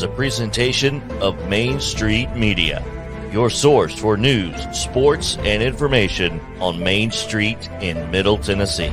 is a presentation of Main Street Media, your source for news, sports, and information on Main Street in Middle Tennessee.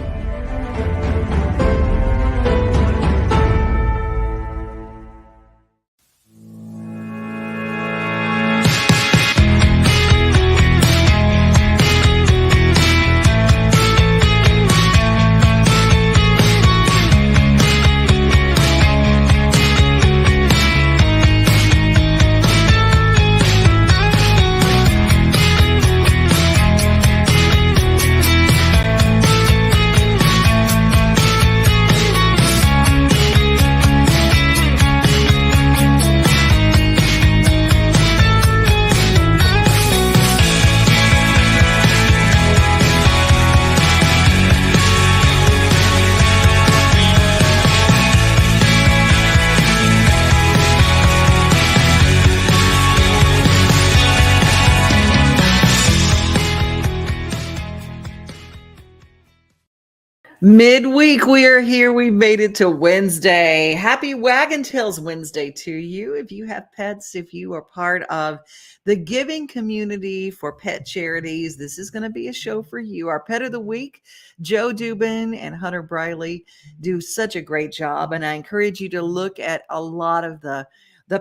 Midweek, we are here. We made it to Wednesday. Happy Waggin Tales Wednesday to you. If you have pets, if you are part of the giving community for pet charities, this is going to be a show for you. Our pet of the week, Joe Dubin and Hunter Briley, do such a great job. And I encourage you to look at a lot of the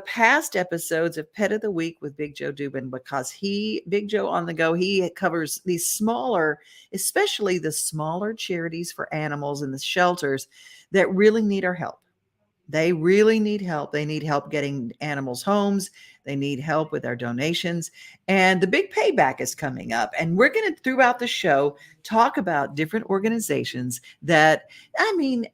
past episodes of Pet of the Week with Big Joe Dubin, because Big Joe on the Go, he covers these smaller, especially the smaller charities for animals in the shelters that really need our help. They really need help. They need help getting animals homes. They need help with our donations. And the Big Payback is coming up. And we're going to, throughout the show, talk about different organizations that, I mean,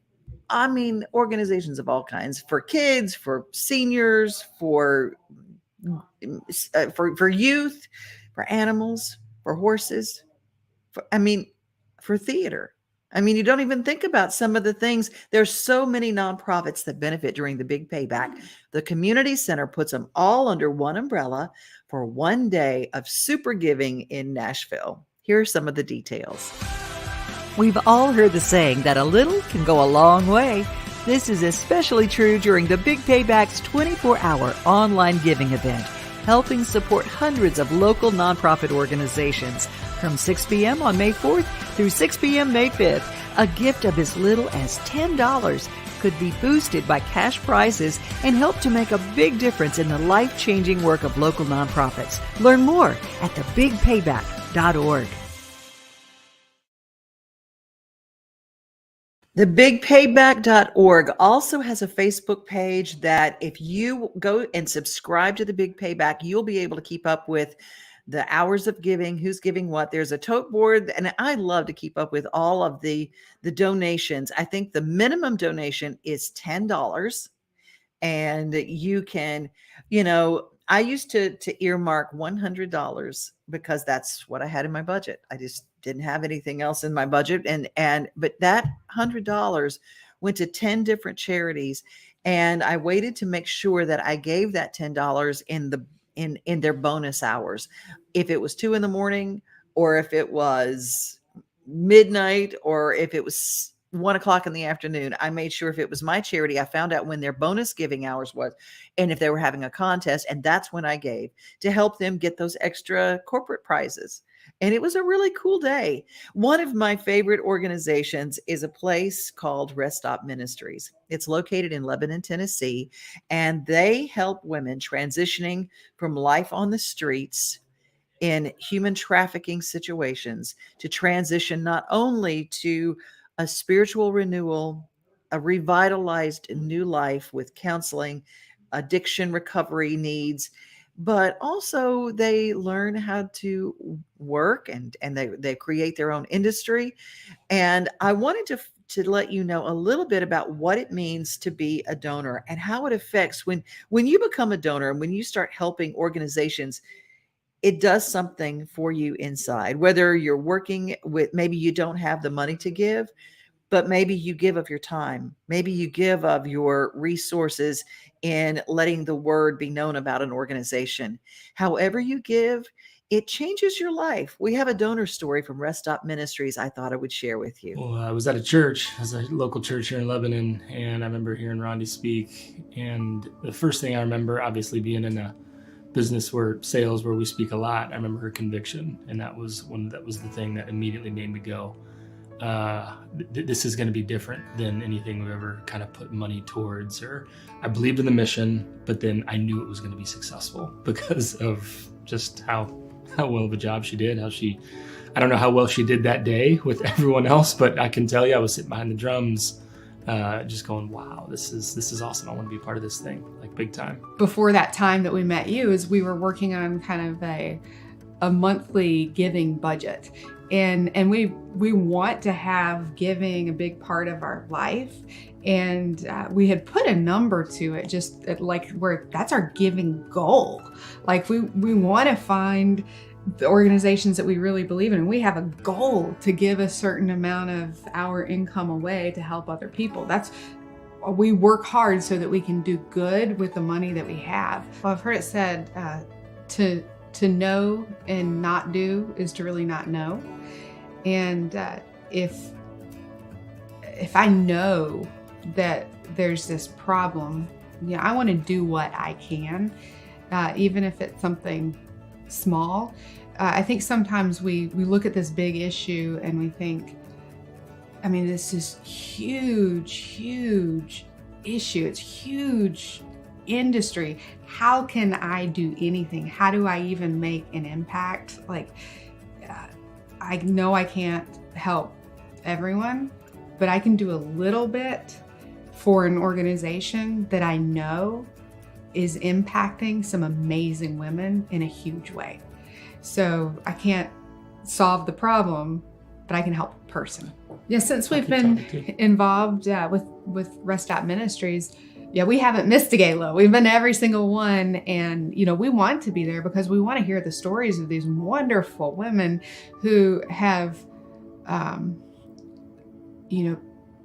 organizations of all kinds, for kids, for seniors, for youth, for animals, for horses, for theater. You don't even think about some of the things. There's so many nonprofits that benefit during the Big Payback. The community center puts them all under one umbrella for one day of super giving in Nashville. Here are some of the details. We've all heard the saying that a little can go a long way. This is especially true during the Big Payback's 24-hour online giving event, helping support hundreds of local nonprofit organizations from 6 p.m. on May 4th through 6 p.m. May 5th. A gift of as little as $10 could be boosted by cash prizes and help to make a big difference in the life-changing work of local nonprofits. Learn more at thebigpayback.org. The bigpayback.org also has a Facebook page that if you go and subscribe to the Big Payback, you'll be able to keep up with the hours of giving, who's giving what. There's a tote board, and I love to keep up with all of the donations. I think the minimum donation is $10, and you can, I used to earmark $100 because that's what I had in my budget. I just didn't have anything else in my budget. But that $100 went to 10 different charities. And I waited to make sure that I gave that $10 in their bonus hours. If it was 2 a.m, or if it was midnight, or if it was 1:00 in the afternoon, I made sure if it was my charity, I found out when their bonus giving hours was, and if they were having a contest, and that's when I gave to help them get those extra corporate prizes. And it was a really cool day. One of my favorite organizations is a place called Rest Stop Ministries. It's located in Lebanon, Tennessee, and they help women transitioning from life on the streets in human trafficking situations to transition not only to a spiritual renewal, a revitalized new life with counseling, addiction recovery needs, but also they learn how to work and they create their own industry. And I wanted to let you know a little bit about what it means to be a donor and how it affects when you become a donor and when you start helping organizations. It does something for you inside, whether you're working with, maybe you don't have the money to give, but maybe you give of your time. Maybe you give of your resources in letting the word be known about an organization. However you give, it changes your life. We have a donor story from Rest Stop Ministries I thought I would share with you. Well, I was at a church, as a local church here in Lebanon, and I remember hearing Rondi speak. And the first thing I remember, obviously being in a business where sales, where we speak a lot, I remember her conviction, and that was the thing that immediately made me go, this is going to be different than anything we've ever kind of put money towards. Or I believed in the mission, but then I knew it was going to be successful because of just how well of a job she did. I don't know how well she did that day with everyone else, but I can tell you, I was sitting behind the drums, just going, wow, this is awesome. I want to be part of this thing, like big time. Before that time that we met you, is we were working on kind of a monthly giving budget. And we want to have giving a big part of our life. And we had put a number to it, just like where that's our giving goal. Like we want to find the organizations that we really believe in. And we have a goal to give a certain amount of our income away to help other people. We work hard so that we can do good with the money that we have. Well, I've heard it said to know and not do is to really not know. And if I know that there's this problem, I want to do what I can, even if it's something small. I think sometimes we look at this big issue and we think, this is huge issue. It's huge industry. How can I do anything? How do I even make an impact? I know I can't help everyone, but I can do a little bit for an organization that I know is impacting some amazing women in a huge way. So I can't solve the problem, but I can help a person. Yeah, since we've been involved with Rest Stop Ministries, we haven't missed a gala. We've been to every single one, and we want to be there because we want to hear the stories of these wonderful women who have,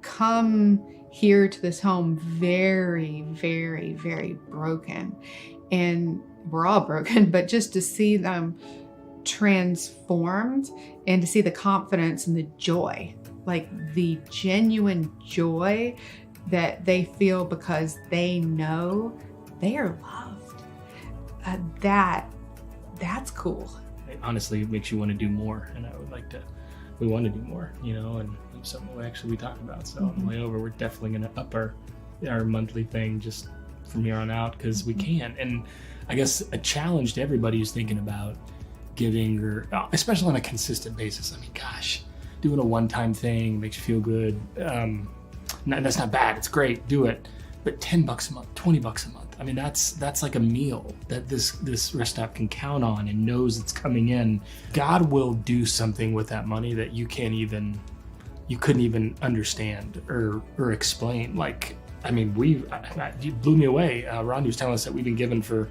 come here to this home very, very, very broken, and we're all broken. But just to see them transformed and to see the confidence and the joy, like the genuine joy that they feel because they know they are loved. That's cool. Honestly, it makes you want to do more, and we want to do more, and it's something we talk about. So on the way over, we're definitely going to up our monthly thing just from here on out, because we can. And I guess a challenge to everybody who's thinking about giving, or especially on a consistent basis. Gosh, doing a one-time thing makes you feel good. That's not bad. It's great. Do it. But $10 a month, $20 a month. That's like a meal that this rest stop can count on and knows it's coming in. God will do something with that money that you couldn't even understand or explain. You blew me away. Rondi was telling us that we've been given for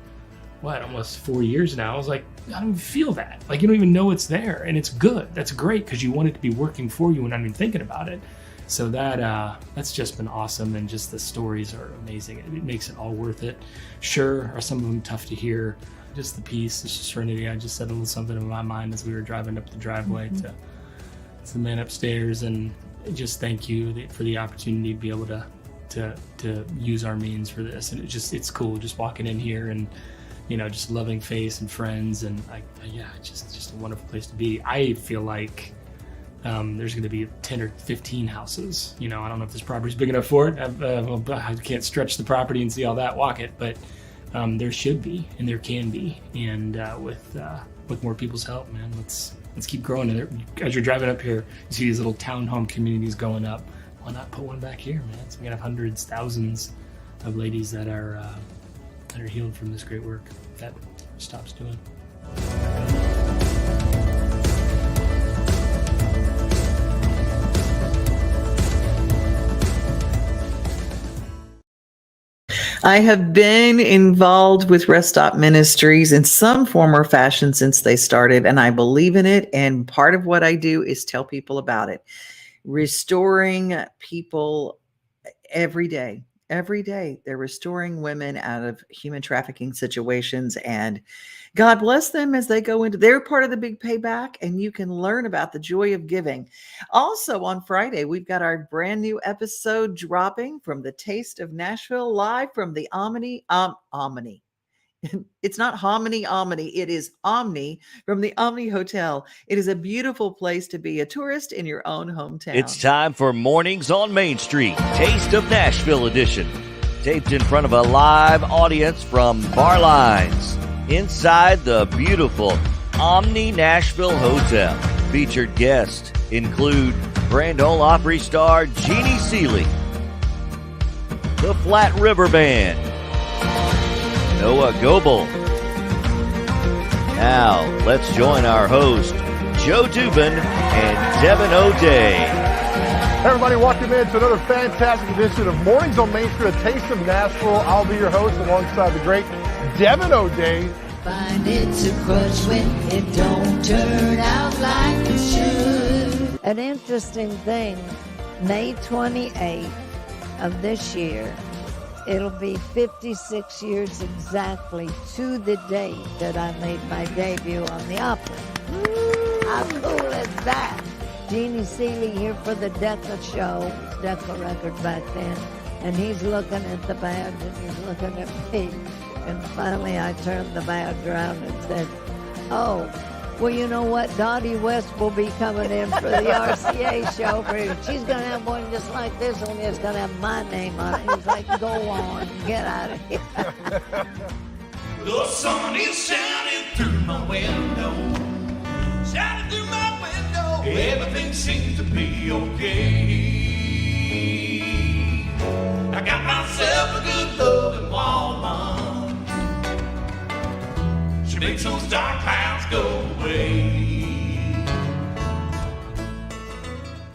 almost 4 years now. I was like, I don't even feel that. You don't even know it's there, and it's good. That's great, because you want it to be working for you when I'm even thinking about it. So that's just been awesome, and just the stories are amazing. It makes it all worth it. Sure, are some of them tough to hear. Just the peace, the serenity. I just said a little something in my mind as we were driving up the driveway to the man upstairs, and just thank you for the opportunity to be able to use our means for this. And it's cool just walking in here and just loving face and friends, and just a wonderful place to be. I feel like there's going to be 10 or 15 houses. I don't know if this property's big enough for it. I can't stretch the property and see all that, walk it, but there should be, and there can be. And with more people's help, man, let's keep growing. And as you're driving up here, you see these little townhome communities going up. Why not put one back here, man? So we have hundreds, thousands of ladies that are healed from this great work that Stop's doing. I have been involved with Rest Stop Ministries in some form or fashion since they started, and I believe in it. And part of what I do is tell people about it, restoring people every day. every day. They're restoring women out of human trafficking situations, and God bless them as they go into, they're part of the Big Payback, and you can learn about the joy of giving. Also on Friday, we've got our brand new episode dropping from the Taste of Nashville, live from the Omni. It's not Hominy Omni. It is Omni from the Omni Hotel. It is a beautiful place to be a tourist in your own hometown. It's time for Mornings on Main Street, Taste of Nashville edition. Taped in front of a live audience from Bar Lines inside the beautiful Omni Nashville Hotel. Featured guests include Grand Ole Opry star Jeannie Seeley, the Flat River Band, Noah Goebel. Now, let's join our host, Joe Dubin and Devin O'Day. Hey everybody, welcome in to another fantastic edition of Mornings on Main Street, a Taste of Nashville. I'll be your host alongside the great Devin O'Day. Find it's a crush when it don't turn out like it should. An interesting thing, May 28th of this year, it'll be 56 years exactly to the date that I made my debut on the opera. How cool is that? Jeannie Seeley here for the Decca show, Decca record back then, and he's looking at the badge and he's looking at me. And finally I turned the badge around and said, oh, well, you know what? Dottie West will be coming in for the RCA show. She's going to have one just like this, only it's going to have my name on it. He's like, go on, get out of here. The sun is shining through my window. Shining through my window. Everything seems to be okay. I got myself a good loving woman. She makes those dark clouds go away.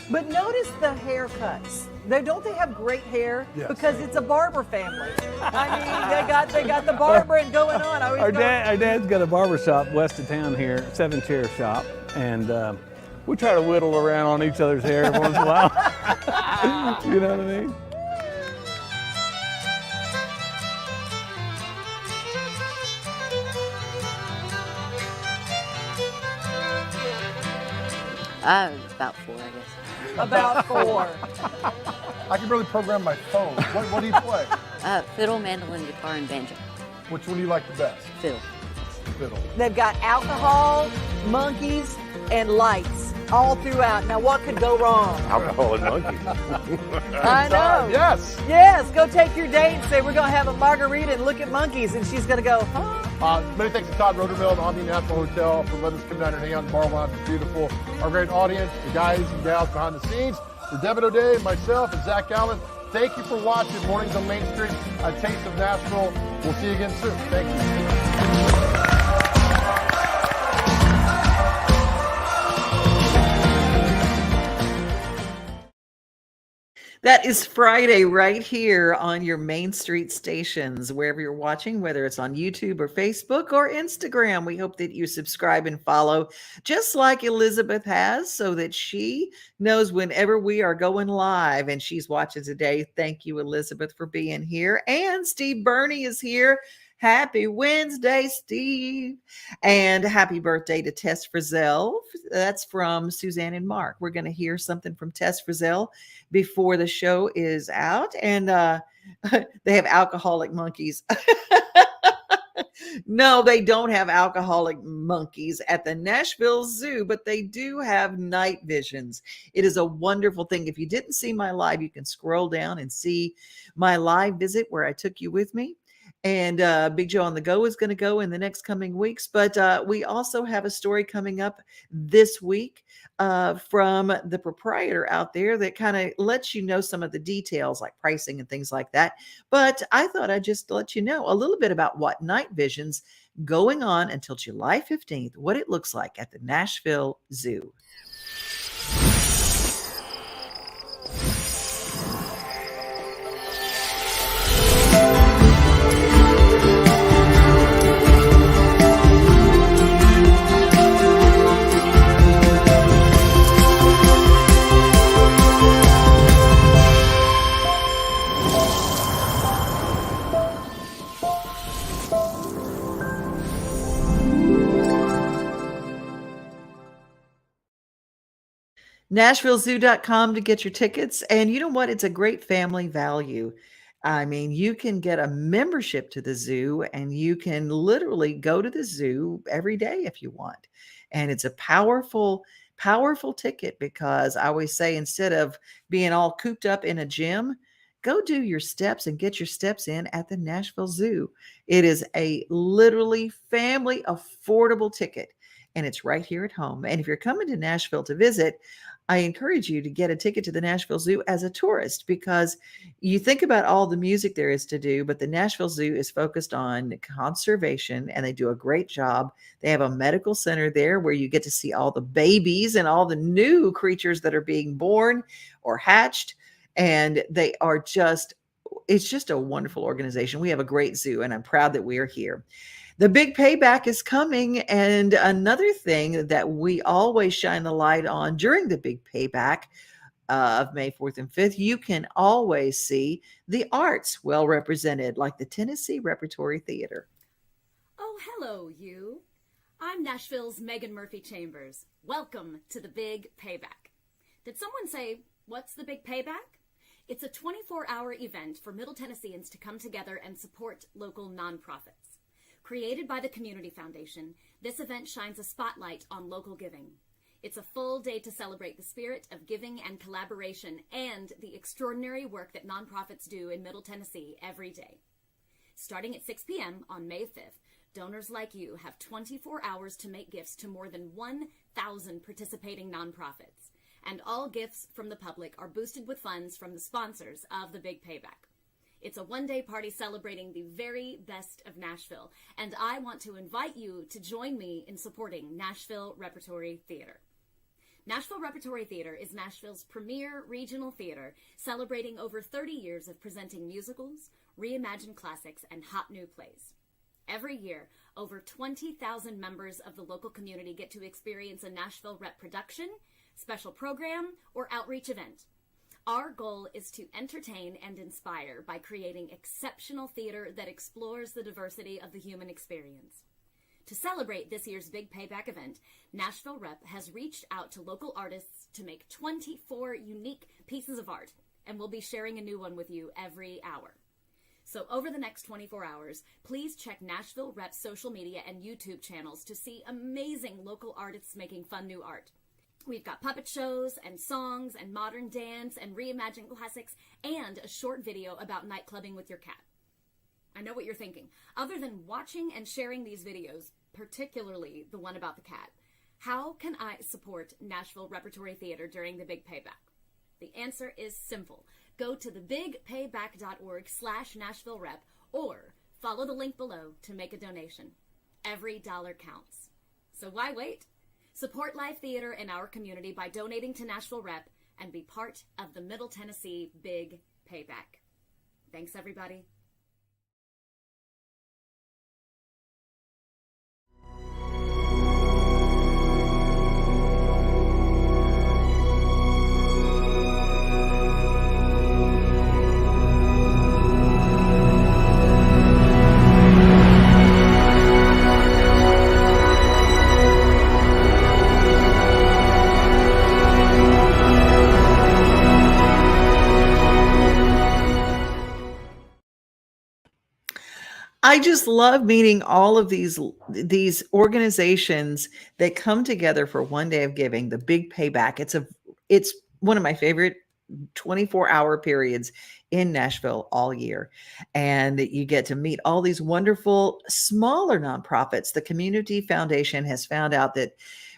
But notice the haircuts. Don't they have great hair? Yes. Because it's a barber family. I mean, they got the barbering going on. Our dad's got a barber shop west of town here, 7-chair shop, and we try to whittle around on each other's hair every once in a while. You know what I mean? About 4, I guess. About 4. I can barely program my phone. What do you play? Fiddle, mandolin, guitar, and banjo. Which one do you like the best? Fiddle. Fiddle. They've got alcohol, monkeys, and lights all throughout. Now, what could go wrong? Alcohol and monkeys. I know. Yes. Yes, go take your date and say, we're going to have a margarita and look at monkeys. And she's going to go, huh? Many thanks to Todd Roderville and Omni Nashville Hotel for letting us come down and hang out in the bar lounge. It's beautiful. Our great audience, the guys and gals behind the scenes, for Devin O'Day, myself, and Zach Allen. Thank you for watching Mornings on Main Street, a Taste of Nashville. We'll see you again soon. Thank you. That is Friday right here on your Main Street stations, wherever you're watching, whether it's on YouTube or Facebook or Instagram. We hope that you subscribe and follow, just like Elizabeth has, so that she knows whenever we are going live. And she's watching today. Thank you, Elizabeth, for being here. And Steve Burney is here. Happy Wednesday, Steve. And happy birthday to Tess Frizzell. That's from Suzanne and Mark. We're going to hear something from Tess Frizzell before the show is out. And they have alcoholic monkeys. No, they don't have alcoholic monkeys at the Nashville Zoo, but they do have night visions. It is a wonderful thing. If you didn't see my live, you can scroll down and see my live visit where I took you with me. And Big Joe on the Go is going to go in the next coming weeks. But we also have a story coming up this week from the proprietor out there that kind of lets you know some of the details like pricing and things like that. But I thought I'd just let you know a little bit about what night vision's going on until July 15th, what it looks like at the Nashville Zoo. NashvilleZoo.com to get your tickets. And you know what? It's a great family value. I mean, you can get a membership to the zoo and you can literally go to the zoo every day if you want. And it's a powerful, powerful ticket because I always say instead of being all cooped up in a gym, go do your steps and get your steps in at the Nashville Zoo. It is a literally family affordable ticket and it's right here at home. And if you're coming to Nashville to visit, I encourage you to get a ticket to the Nashville Zoo as a tourist because you think about all the music there is to do, but the Nashville Zoo is focused on conservation and they do a great job. They have a medical center there where you get to see all the babies and all the new creatures that are being born or hatched. And they are just, it's just a wonderful organization. We have a great zoo and I'm proud that we are here. The big payback is coming. And another thing that we always shine the light on during the big payback of May 4th and 5th, you can always see the arts well represented, like the Tennessee Repertory Theater. Oh, hello, you. I'm Nashville's Megan Murphy Chambers. Welcome to the Big Payback. Did someone say, what's the Big Payback? It's a 24-hour event for Middle Tennesseans to come together and support local nonprofits. Created by the Community Foundation, this event shines a spotlight on local giving. It's a full day to celebrate the spirit of giving and collaboration and the extraordinary work that nonprofits do in Middle Tennessee every day. Starting at 6 p.m. on May 5th, donors like you have 24 hours to make gifts to more than 1,000 participating nonprofits. And all gifts from the public are boosted with funds from the sponsors of the Big Payback. It's a one-day party celebrating the very best of Nashville, and I want to invite you to join me in supporting Nashville Repertory Theater. Nashville Repertory Theater is Nashville's premier regional theater, celebrating over 30 years of presenting musicals, reimagined classics, and hot new plays. Every year, over 20,000 members of the local community get to experience a Nashville Rep production, special program, or outreach event. Our goal is to entertain and inspire by creating exceptional theater that explores the diversity of the human experience. To celebrate this year's Big Payback event, Nashville Rep has reached out to local artists to make 24 unique pieces of art, and we'll be sharing a new one with you every hour. So over the next 24 hours, please check Nashville Rep's social media and YouTube channels to see amazing local artists making fun new art. We've got puppet shows and songs and modern dance and reimagined classics and a short video about nightclubbing with your cat. I know what you're thinking. Other than watching and sharing these videos, particularly the one about the cat, how can I support Nashville Repertory Theater during the Big Payback? The answer is simple. Go to thebigpayback.org/Nashville Rep or follow the link below to make a donation. Every dollar counts. So why wait? Support live theater in our community by donating to Nashville Rep and be part of the Middle Tennessee Big Payback. Thanks, everybody. I just love meeting all of these organizations that come together for one day of giving, the Big Payback. It's one of my favorite 24-hour periods in Nashville all year. And you get to meet all these wonderful smaller nonprofits. The Community Foundation has found out that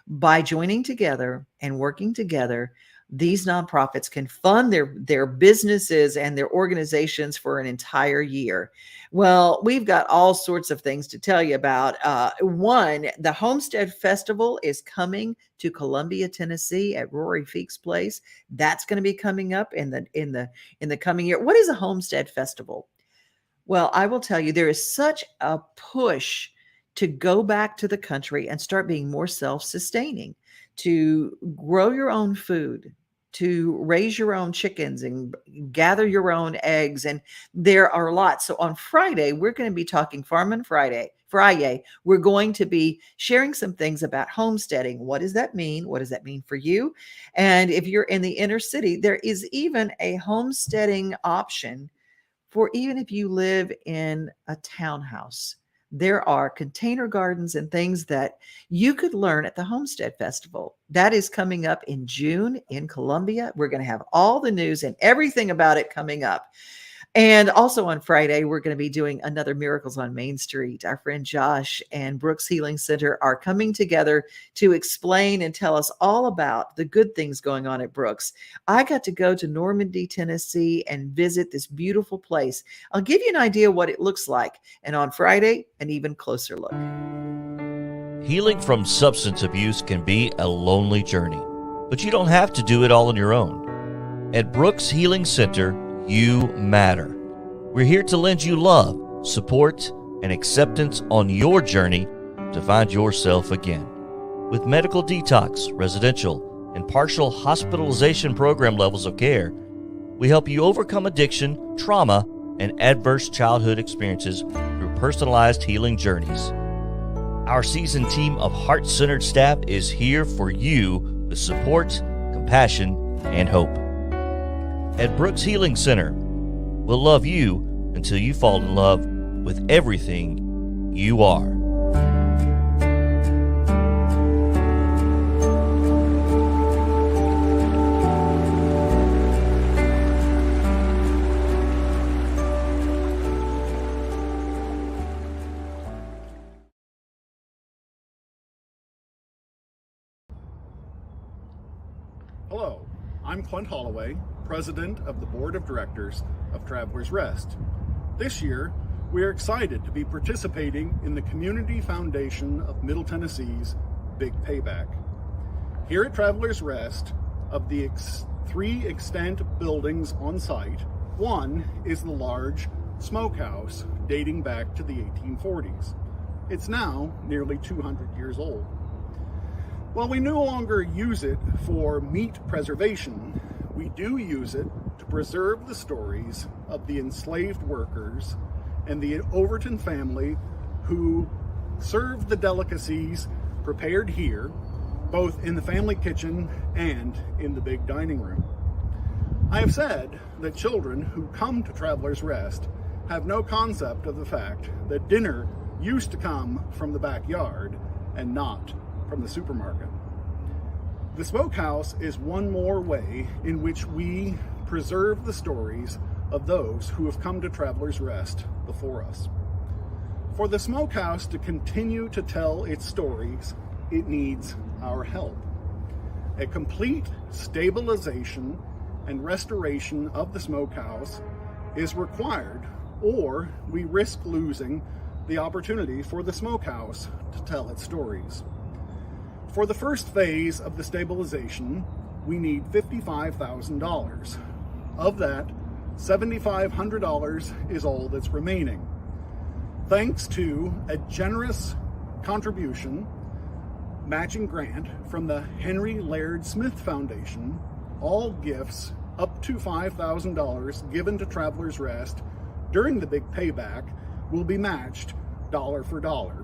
by joining together and working together, these nonprofits can fund their businesses and their organizations for an entire year. Well, we've got all sorts of things to tell you about. One, the Homestead Festival is coming to Columbia, Tennessee at Rory Feek's place. That's going to be coming up in the coming year. What is a Homestead Festival? Well, I will tell you, there is such a push to go back to the country and start being more self-sustaining, to grow your own food, to raise your own chickens and gather your own eggs. And there are lots. So on Friday, we're going to be talking Farm Friday, we're going to be sharing some things about homesteading. What does that mean? What does that mean for you? And if you're in the inner city, there is even a homesteading option for even if you live in a townhouse. There are container gardens and things that you could learn at the Homestead Festival. That is coming up in June in Columbia. We're going to have all the news and everything about it coming up. And also on Friday, we're going to be doing another Miracles on Main Street. Our friend Josh and Brooks Healing Center are coming together to explain and tell us all about the good things going on at Brooks. I got to go to Normandy, Tennessee and visit this beautiful place. I'll give you an idea what it looks like. And on Friday, an even closer look. Healing from substance abuse can be a lonely journey, but you don't have to do it all on your own. At Brooks Healing Center, you matter. We're here to lend you love, support, and acceptance on your journey to find yourself again. With medical detox, residential, and partial hospitalization program levels of care, we help you overcome addiction, trauma, and adverse childhood experiences through personalized healing journeys. Our seasoned team of heart-centered staff is here for you with support, compassion, and hope. At Brooks Healing Center, we'll love you until you fall in love with everything you are. Hello, I'm Clint Holloway, President of the Board of Directors of Travelers Rest. This year, we are excited to be participating in the Community Foundation of Middle Tennessee's Big Payback. Here at Travelers Rest, of the 3 extant buildings on site, one is the large smokehouse dating back to the 1840s. It's now nearly 200 years old. While we no longer use it for meat preservation, we do use it to preserve the stories of the enslaved workers and the Overton family who served the delicacies prepared here, both in the family kitchen and in the big dining room. I have said that children who come to Travelers Rest have no concept of the fact that dinner used to come from the backyard and not from the supermarket. The smokehouse is one more way in which we preserve the stories of those who have come to Travelers Rest before us. For the smokehouse to continue to tell its stories, it needs our help. A complete stabilization and restoration of the smokehouse is required, or we risk losing the opportunity for the smokehouse to tell its stories. For the first phase of the stabilization, we need $55,000. Of that, $7,500 is all that's remaining. Thanks to a generous contribution, matching grant from the Henry Laird Smith Foundation, all gifts up to $5,000 given to Travelers Rest during the Big Payback will be matched dollar for dollar.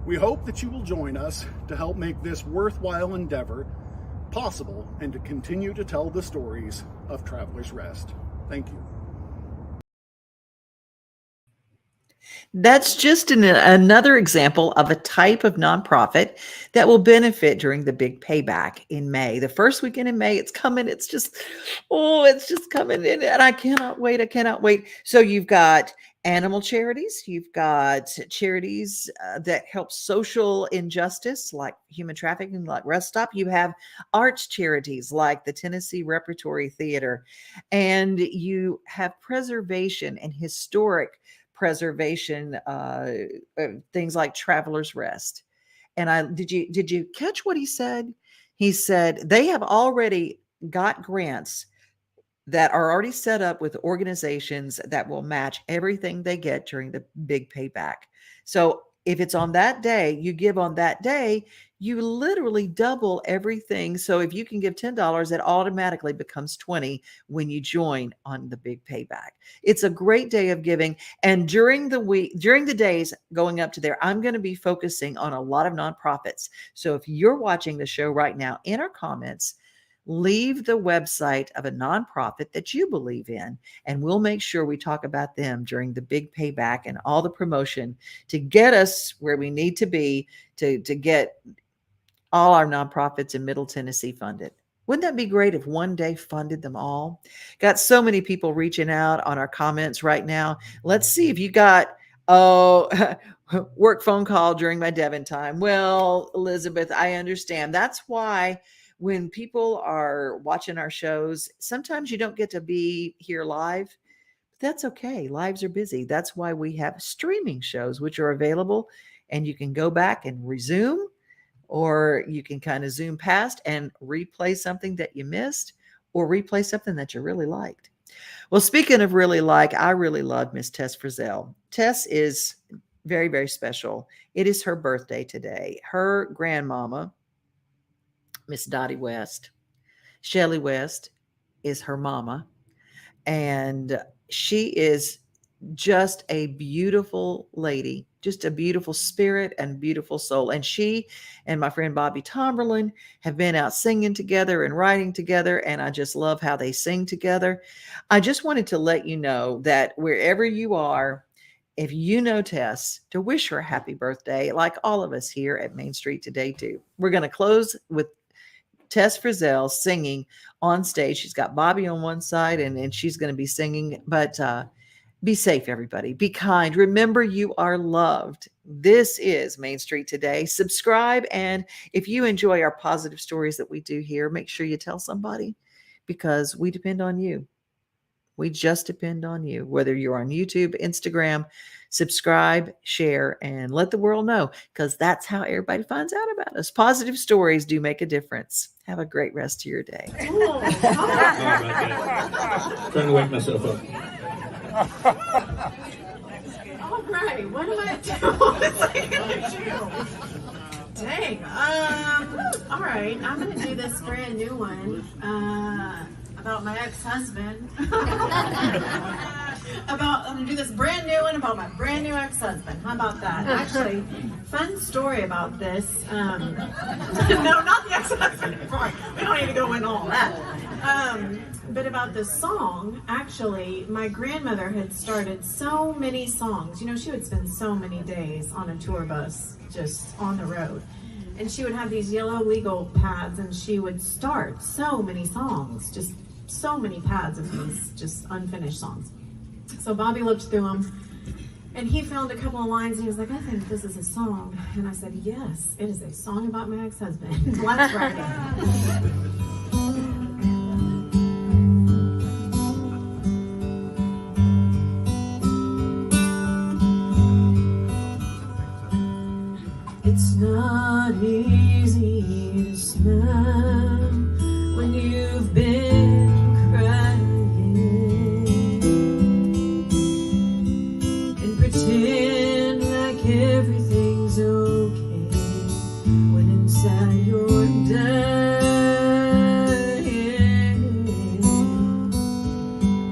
We hope that you will join us to help make this worthwhile endeavor possible and to continue to tell the stories of Travelers Rest. Thank you. That's just another example of a type of nonprofit that will benefit during the Big Payback in May. The first weekend in May, it's coming. It's just coming in. And I cannot wait. I cannot wait. So you've got Animal Charities. You've got charities that help social injustice like human trafficking, like Rest Stop. You have arts charities like the Tennessee Repertory Theater. And you have preservation and historic preservation, things like Travelers Rest. And did you catch what he said? He said they have already got grants that are already set up with organizations that will match everything they get during the Big Payback. So if it's on that day, you give on that day, you literally double everything. So if you can give $10, it automatically becomes 20 when you join on the Big Payback. It's a great day of giving. And during the week, during the days going up to there, I'm going to be focusing on a lot of nonprofits. So if you're watching the show right now, in our comments, leave the website of a nonprofit that you believe in, and we'll make sure we talk about them during the Big Payback and all the promotion to get us where we need to be to get all our nonprofits in Middle Tennessee funded. Wouldn't that be great if one day funded them all? Got so many people reaching out on our comments right now. Let's see if you got, work phone call during my Devon time. Well, Elizabeth, I understand. That's why when people are watching our shows, sometimes you don't get to be here live. But that's okay. Lives are busy. That's why we have streaming shows, which are available, and you can go back and resume, or you can kind of zoom past and replay something that you missed, or replay something that you really liked. Well, speaking of really like, I really love Miss Tess Frizzell. Tess is very, very special. It is her birthday today. Her grandmama, Miss Dottie West, Shelley West, is her mama. And she is just a beautiful lady, just a beautiful spirit and beautiful soul. And she and my friend Bobby Tomberlin have been out singing together and writing together. And I just love how they sing together. I just wanted to let you know that wherever you are, if you know Tess, to wish her a happy birthday, like all of us here at Main Street Today do. We're going to close with Tess Frizzell singing on stage. She's got Bobby on one side and she's going to be singing, but be safe, everybody. Be kind. Remember, you are loved. This is Main Street Today. Subscribe. And if you enjoy our positive stories that we do here, make sure you tell somebody, because we depend on you. We just depend on you, whether you're on YouTube, Instagram. Subscribe, share, and let the world know, because that's how everybody finds out about us. Positive stories do make a difference. Have a great rest of your day. Trying to wake myself up. All right, what am I doing? Dang. All right, I'm gonna do this brand new one about my ex-husband. I'm gonna do this brand new one about my brand new ex-husband. How about that? Actually, fun story about this. No, not the ex-husband. We don't need to go into all that. But about this song, actually, my grandmother had started so many songs. You know, she would spend so many days on a tour bus just on the road. And she would have these yellow legal pads, and she would start so many songs, just so many pads of these just unfinished songs. So Bobby looked through them, and he found a couple of lines, and he was like, I think this is a song. And I said, yes, it is a song about my ex-husband. Let's write it. It's not easy to smile when you've been crying and pretend like everything's okay when inside you're dying.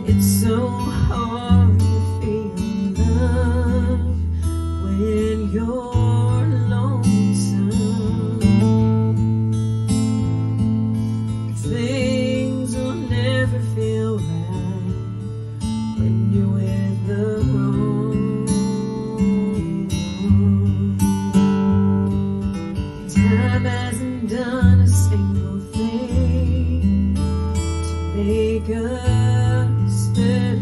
It's so hard to feel love when you're us better.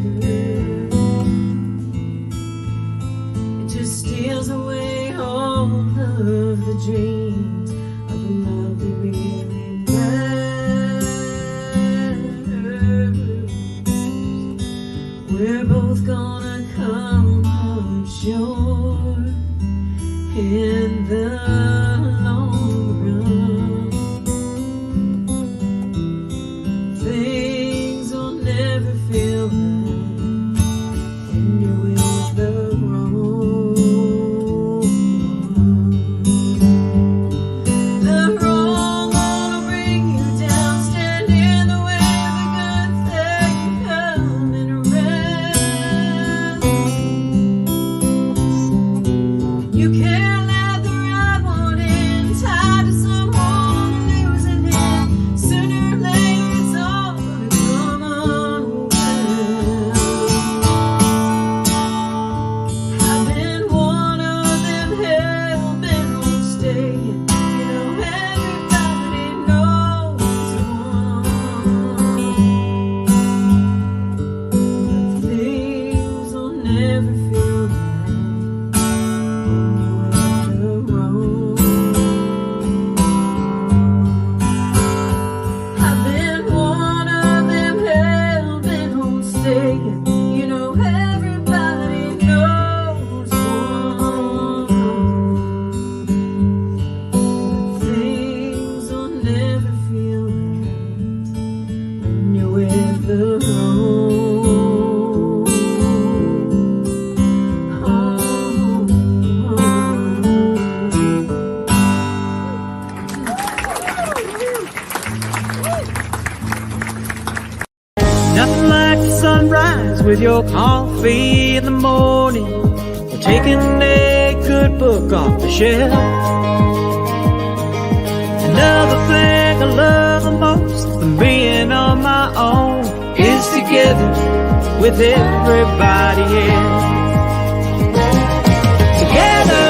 It just steals away all of the dreams of a love that really matters. We're both gonna come up short in the long run. with your coffee in the morning, or taking a good book off the shelf. Another thing I love the most than being on my own is together with everybody else. Together,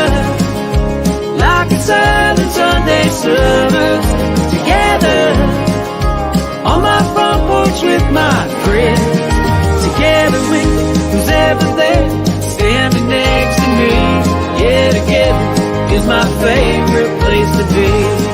like it's silent Sunday summers. Together, on my front porch with my friends. Together with who's ever there, standing next to me. Yeah, together is my favorite place to be.